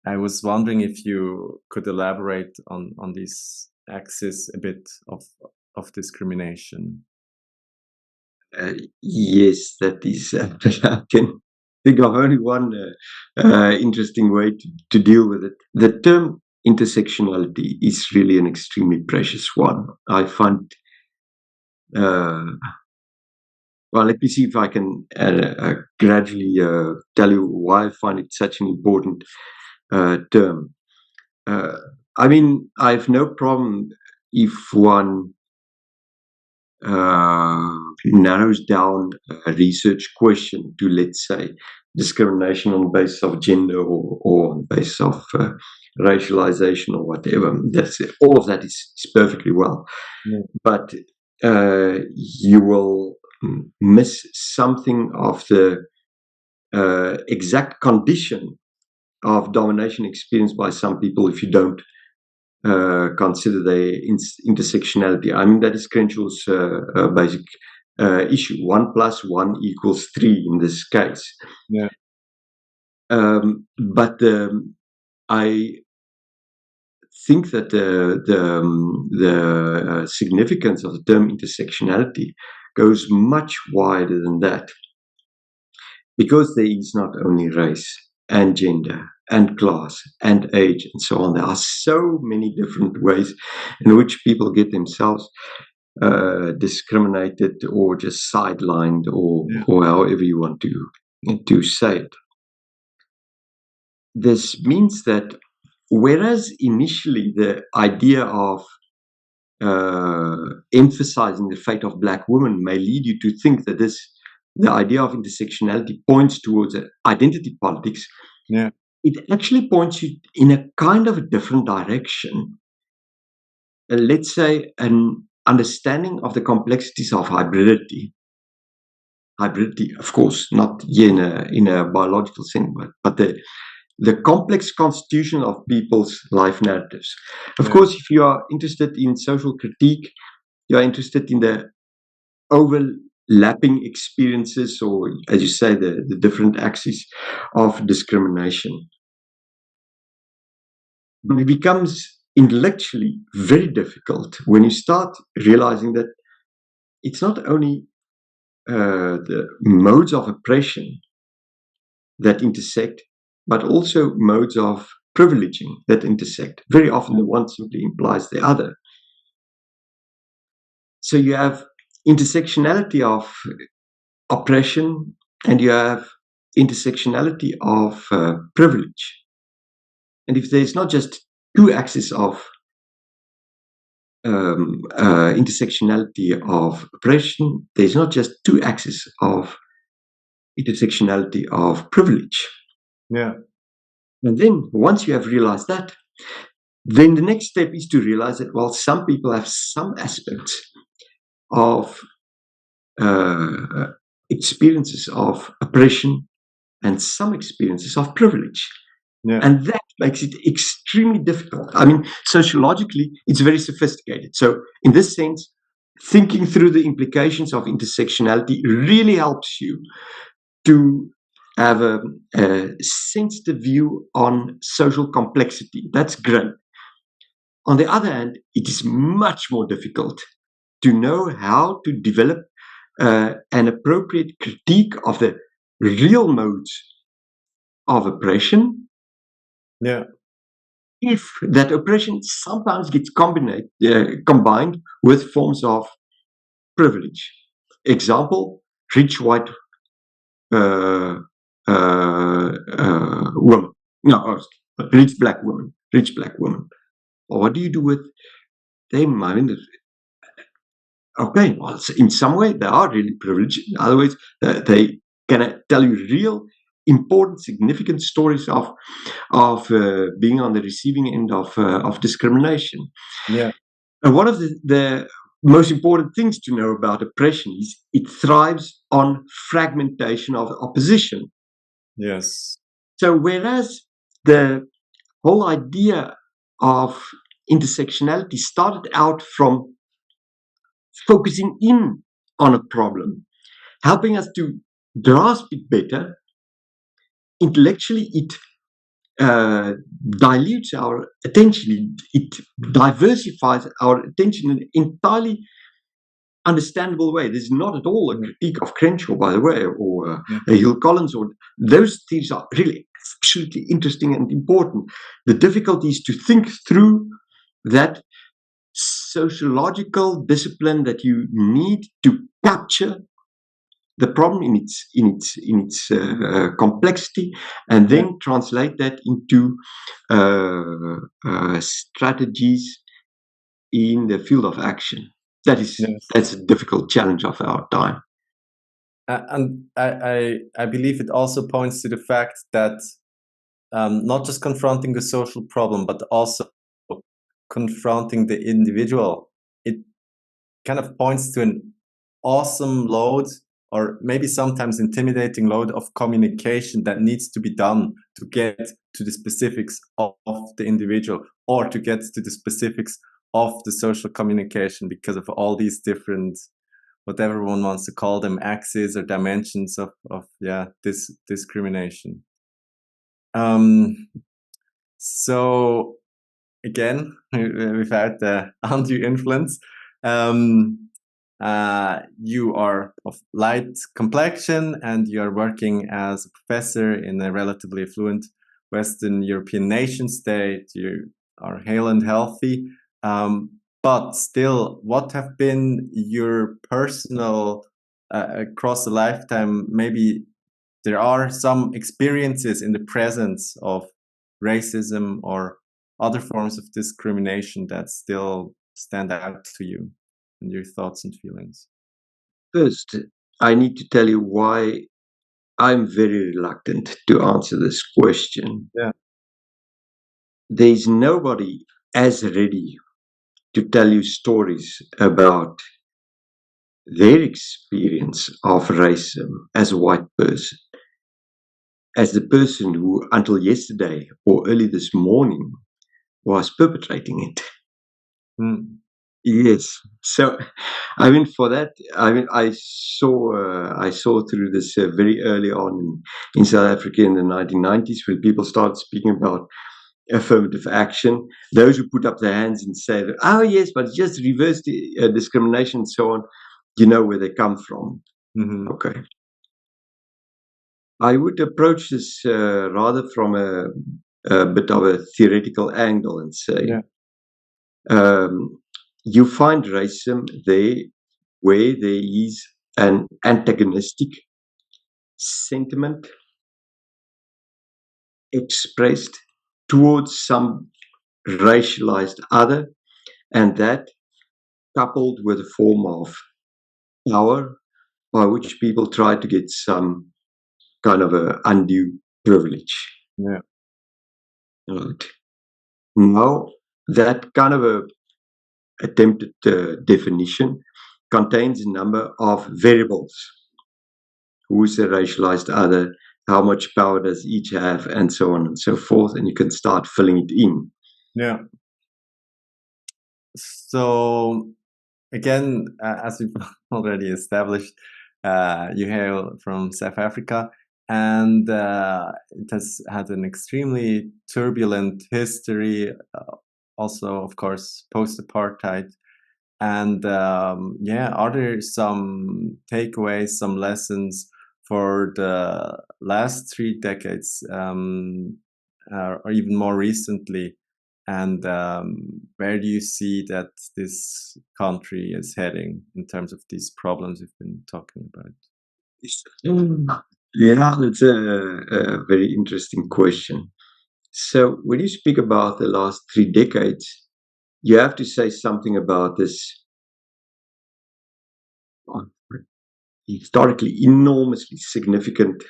Speaker 1: I was wondering if you could elaborate on this axis a bit of discrimination.
Speaker 2: Yes, that is. I can think of only one interesting way to deal with it. The term intersectionality is really an extremely precious one. I find. Well, let me see if I can gradually tell you why I find it such an important term. I mean, I have no problem if one narrows down a research question to, let's say, discrimination on the basis of gender or on the basis of racialization or whatever. All of that is perfectly well.
Speaker 1: Yeah.
Speaker 2: But you will miss something of the exact condition of domination experienced by some people if you don't consider their intersectionality. I mean, that is Crenshaw's basic issue. 1 + 1 = 3 in this case.
Speaker 1: Yeah.
Speaker 2: But I think that the significance of the term intersectionality goes much wider than that, because there is not only race and gender and class and age and so on. There are so many different ways in which people get themselves discriminated or just sidelined, or however you want to say it. This means that whereas initially the idea of emphasizing the fate of Black women may lead you to think that the idea of intersectionality points towards identity politics, it actually points you in a kind of a different direction. Let's say an understanding of the complexities of hybridity. Hybridity, of course, not in a biological sense, but the complex constitution of people's life narratives. Of course, if you are interested in social critique, you are interested in the overlapping experiences, or as you say, the different axes of discrimination. But it becomes intellectually very difficult when you start realizing that it's not only the modes of oppression that intersect, but also modes of privileging that intersect. Very often the one simply implies the other. So you have intersectionality of oppression and you have intersectionality of privilege. And if there's not just two axes of intersectionality of oppression, there's not just two axes of intersectionality of privilege. And then once you have realized that, then the next step is to realize that, well, some people have some aspects of experiences of oppression and some experiences of privilege. And that makes it extremely difficult. I mean, sociologically, it's very sophisticated. So in this sense, thinking through the implications of intersectionality really helps you to have a sensitive view on social complexity. That's great. On the other hand, it is much more difficult to know how to develop an appropriate critique of the real modes of oppression. If that oppression sometimes gets combined with forms of privilege. Example, rich white woman. No, rich black woman. Well, what do you do with them? I mean, okay, well, in some way they are really privileged. In other words, they can tell you real, important, significant stories of being on the receiving end of discrimination. And one of the most important things to know about oppression is it thrives on fragmentation of opposition. So whereas the whole idea of intersectionality started out from focusing in on a problem, helping us to grasp it better, intellectually it dilutes our attention, it diversifies our attention in an entirely understandable way. This is not at all a critique of Crenshaw, by the way, or Hill Collins, or those things are really absolutely interesting and important. The difficulty is to think through that sociological discipline that you need to capture the problem in its complexity, and then translate that into strategies in the field of action. That's a difficult challenge of our time.
Speaker 1: And I believe it also points to the fact that not just confronting the social problem, but also confronting the individual. It kind of points to an awesome load, or maybe sometimes intimidating load of communication that needs to be done to get to the specifics of the individual, or to get to the specifics of the social communication, because of all these different, whatever one wants to call them, axes or dimensions of this discrimination. So again, without the undue influence, you are of light complexion and you are working as a professor in a relatively affluent Western European nation state. You are hale and healthy. but still, what have been your personal, across the lifetime, maybe there are some experiences in the presence of racism or other forms of discrimination that still stand out to you and your thoughts and feelings?
Speaker 2: First, I need to tell you why I'm very reluctant to answer this question.
Speaker 1: Yeah.
Speaker 2: There's nobody as ready to tell you stories about their experience of racism as a white person, as the person who, until yesterday or early this morning, was perpetrating it.
Speaker 1: Mm.
Speaker 2: Yes. So, I mean, for that, I mean, I saw through this very early on in South Africa in the 1990s when people started speaking about affirmative action. Those who put up their hands and say that, oh yes, but just reverse discrimination and so on. You know where they come from.
Speaker 1: Mm-hmm.
Speaker 2: Okay. I would approach this rather from a bit of a theoretical angle and say,
Speaker 1: Yeah.
Speaker 2: You find racism there where there is an antagonistic sentiment expressed towards some racialized other, and that coupled with a form of power by which people try to get some kind of a undue privilege.
Speaker 1: Yeah.
Speaker 2: Right. Now, that kind of a attempted definition contains a number of variables. Who's the racialized other? How much power does each have? And so on and so forth. And you can start filling it in.
Speaker 1: Yeah. So again, as we've already established, you hail from South Africa, and it has had an extremely turbulent history. Also, of course, post-apartheid. And yeah, are there some takeaways, some lessons for the last 3 decades, or even more recently? And where do you see that this country is heading in terms of these problems we've been talking about?
Speaker 2: Yeah, that's a very interesting question. So, when you speak about the last 3 decades, you have to say something about this historically enormously significant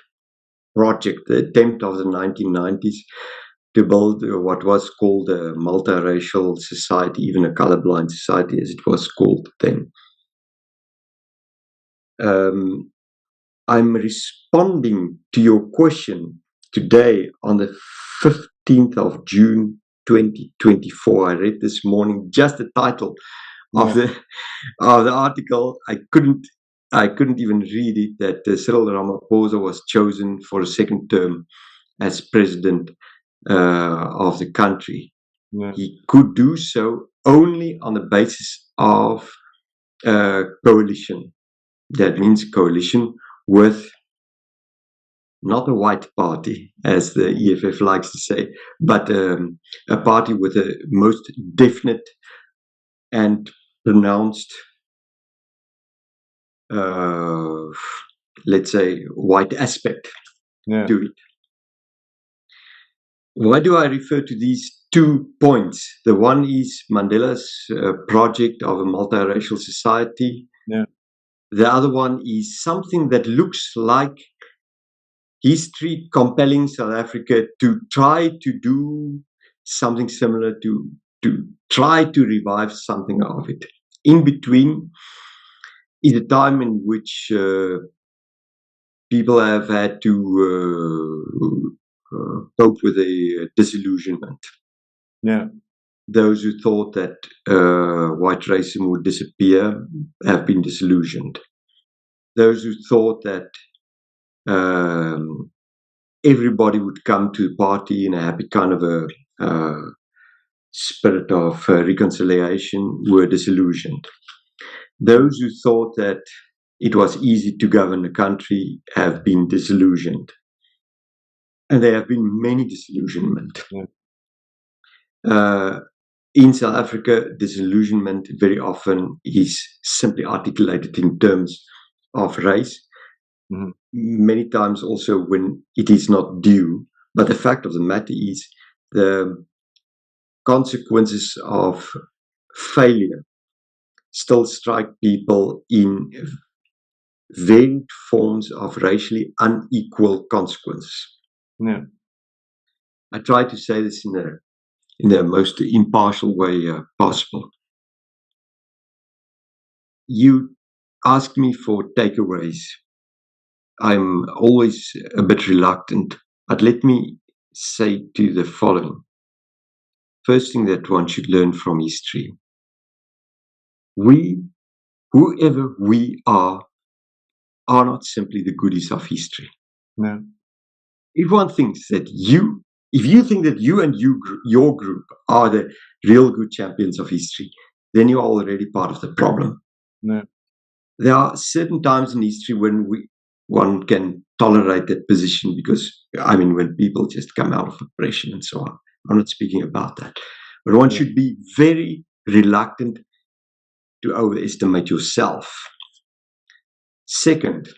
Speaker 2: project, the attempt of the 1990s to build what was called a multiracial society, even a colorblind society as it was called then. I'm responding to your question today on the 15th of June 2024. I read this morning just the title of the article. I couldn't even read it that Cyril Ramaphosa was chosen for a second term as president of the country.
Speaker 1: Yeah.
Speaker 2: He could do so only on the basis of coalition. That means coalition with not a white party, as the EFF likes to say, but a party with a most definite and pronounced, let's say, white aspect to it. Why do I refer to these 2 points? The one is Mandela's project of a multiracial society.
Speaker 1: Yeah.
Speaker 2: The other one is something that looks like history compelling South Africa to try to do something similar, to try to revive something of it. In between is a time in which people have had to cope with a disillusionment.
Speaker 1: Yeah.
Speaker 2: Those who thought that white racism would disappear have been disillusioned. Those who thought that everybody would come to the party in a happy kind of a spirit of reconciliation were disillusioned. Those who thought that it was easy to govern the country have been disillusioned. And there have been many disillusionment.
Speaker 1: Yeah.
Speaker 2: in South Africa, disillusionment very often is simply articulated in terms of race.
Speaker 1: Mhm.
Speaker 2: Many times also when it is not due. But the fact of the matter is the consequences of failure still strike people in varied forms of racially unequal consequences.
Speaker 1: Yeah.
Speaker 2: I try to say this in the most impartial way possible. You ask me for takeaways. I'm always a bit reluctant, but let me say to you the following. First thing that one should learn from history. We, whoever we are not simply the goodies of history.
Speaker 1: Yeah.
Speaker 2: If one thinks that if you think that you and your group are the real good champions of history, then you are already part of the problem.
Speaker 1: Yeah.
Speaker 2: There are certain times in history when one can tolerate that position because, I mean, when people just come out of oppression and so on. I'm not speaking about that. But one should be very reluctant to overestimate yourself. Second,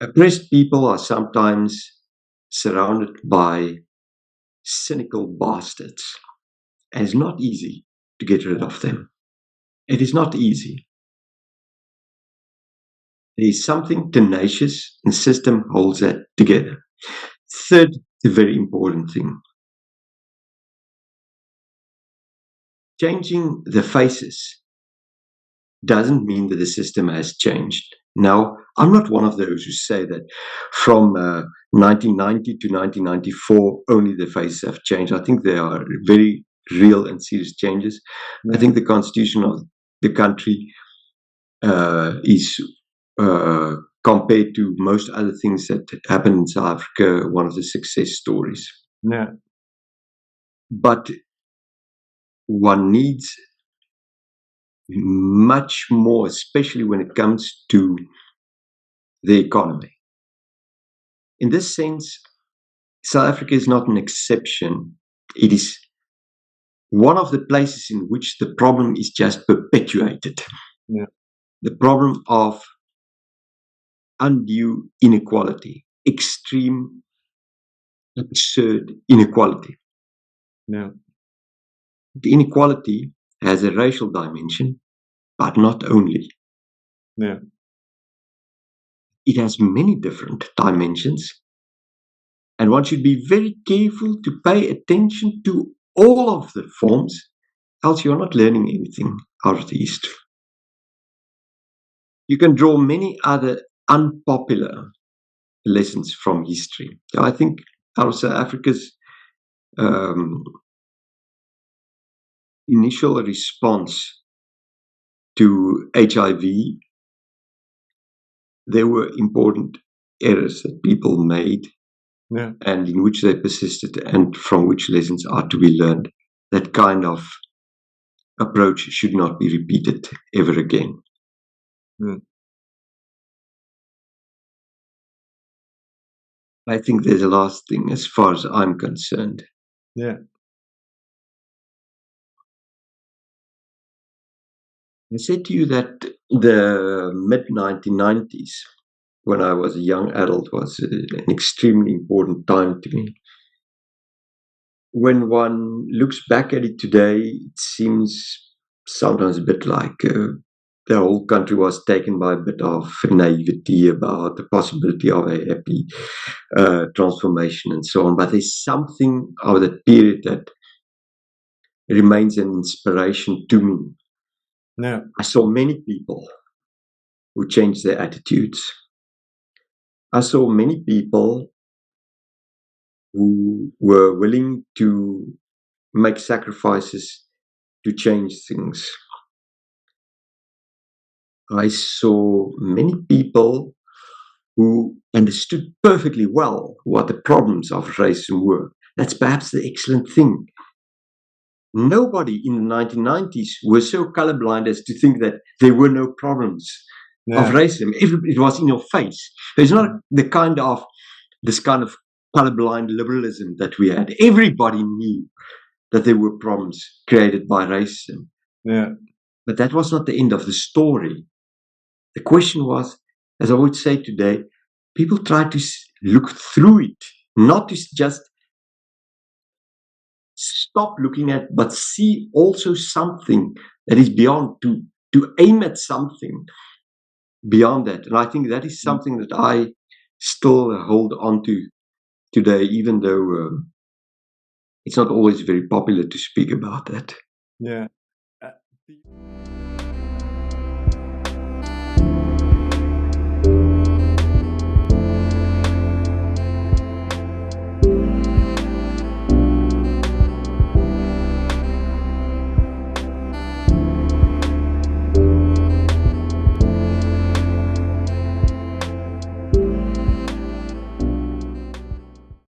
Speaker 2: oppressed people are sometimes surrounded by cynical bastards, and it's not easy to get rid of them. It is not easy. There is something tenacious, and the system holds that together. Third, the very important thing. Changing the faces doesn't mean that the system has changed. Now, I'm not one of those who say that from 1990 to 1994, only the faces have changed. I think there are very real and serious changes. I think the constitution of the country is, compared to most other things that happen in South Africa, one of the success stories.
Speaker 1: Yeah.
Speaker 2: But one needs much more, especially when it comes to the economy. In this sense, South Africa is not an exception. It is one of the places in which the problem is just perpetuated.
Speaker 1: Yeah.
Speaker 2: The problem of undue inequality, extreme, absurd inequality.
Speaker 1: Yeah.
Speaker 2: The inequality has a racial dimension, but not only.
Speaker 1: Yeah.
Speaker 2: It has many different dimensions, and one should be very careful to pay attention to all of the forms, else you're not learning anything out of the history. You can draw many other unpopular lessons from history. I think out of South Africa's initial response to HIV, there were important errors that people made, and in which they persisted, and from which lessons are to be learned. That kind of approach should not be repeated ever again. I think there's a last thing as far as I'm concerned.
Speaker 1: Yeah.
Speaker 2: I said to you that the mid-1990s, when I was a young adult, was an extremely important time to me. When one looks back at it today, it seems sometimes a bit like the whole country was taken by a bit of naivety about the possibility of a happy transformation and so on. But there's something of that period that remains an inspiration to me.
Speaker 1: Yeah.
Speaker 2: I saw many people who changed their attitudes. I saw many people who were willing to make sacrifices to change things. I saw many people who understood perfectly well what the problems of racism were. That's perhaps the excellent thing. Nobody in the 1990s was so colorblind as to think that there were no problems of racism. It was in your face. There's not this kind of colorblind liberalism that we had. Everybody knew that there were problems created by racism.
Speaker 1: Yeah.
Speaker 2: But that was not the end of the story. The question was, as I would say today, people try to look through it, not to just stop looking at, but see also something that is beyond, to aim at something beyond that. And I think that is something that I still hold on to today, even though it's not always very popular to speak about that.
Speaker 1: Yeah.